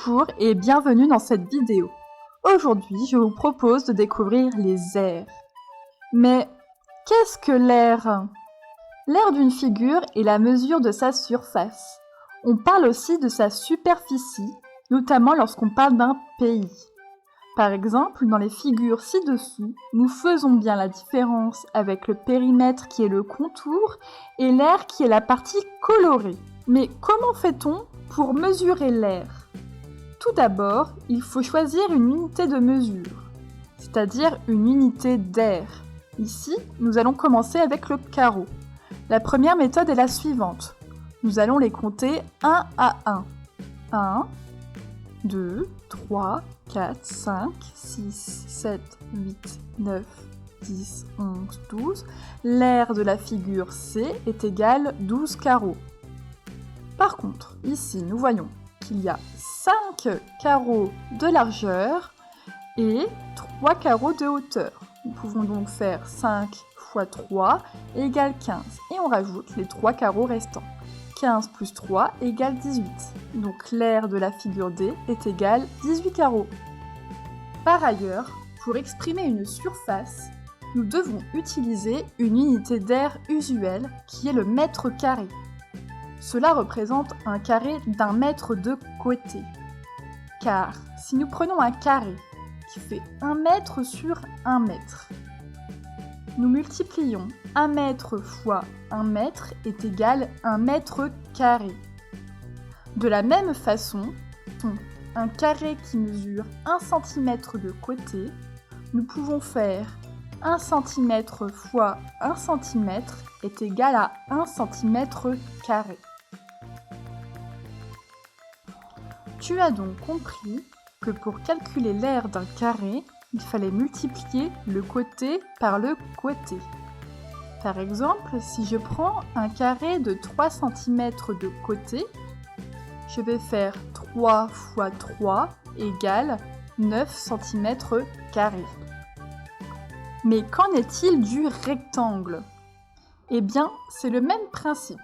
Bonjour et bienvenue dans cette vidéo. Aujourd'hui, je vous propose de découvrir les aires. Mais qu'est-ce que l'aire? L'aire d'une figure est la mesure de sa surface. On parle aussi de sa superficie, notamment lorsqu'on parle d'un pays. Par exemple, dans les figures ci-dessous, nous faisons bien la différence avec le périmètre qui est le contour et l'aire qui est la partie colorée. Mais comment fait-on pour mesurer l'aire? Tout d'abord, il faut choisir une unité de mesure, c'est-à-dire une unité d'aire. Ici, nous allons commencer avec le carreau. La première méthode est la suivante. Nous allons les compter un à un. 1, 2, 3, 4, 5, 6, 7, 8, 9, 10, 11, 12. L'aire de la figure C est égale 12 carreaux. Par contre, ici, nous voyons qu'il y a 5 carreaux de largeur et 3 carreaux de hauteur. Nous pouvons donc faire 5 fois 3 égale 15. Et on rajoute les 3 carreaux restants. 15 plus 3 égale 18. Donc l'aire de la figure D est égale 18 carreaux. Par ailleurs, pour exprimer une surface, nous devons utiliser une unité d'aire usuelle qui est le mètre carré. Cela représente un carré d'un mètre de côté. Car si nous prenons un carré qui fait 1 mètre sur 1 mètre, nous multiplions 1 mètre fois 1 mètre est égal à 1 mètre carré. De la même façon, un carré qui mesure 1 cm de côté, nous pouvons faire 1 cm fois 1 cm est égal à 1 cm carré. Tu as donc compris que pour calculer l'aire d'un carré, il fallait multiplier le côté par le côté. Par exemple, si je prends un carré de 3 cm de côté, je vais faire 3 fois 3 égale 9 cm carrés. Mais qu'en est-il du rectangle? Eh bien, c'est le même principe.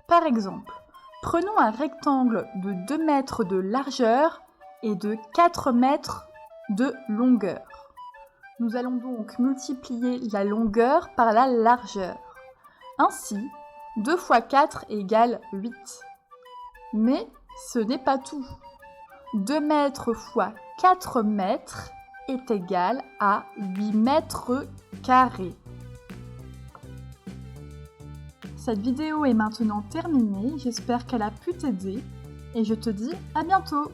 Par exemple, prenons un rectangle de 2 mètres de largeur et de 4 mètres de longueur. Nous allons donc multiplier la longueur par la largeur. Ainsi, 2 fois 4 égale 8. Mais ce n'est pas tout. 2 mètres fois 4 mètres est égal à 8 mètres carrés. Cette vidéo est maintenant terminée, j'espère qu'elle a pu t'aider et je te dis à bientôt!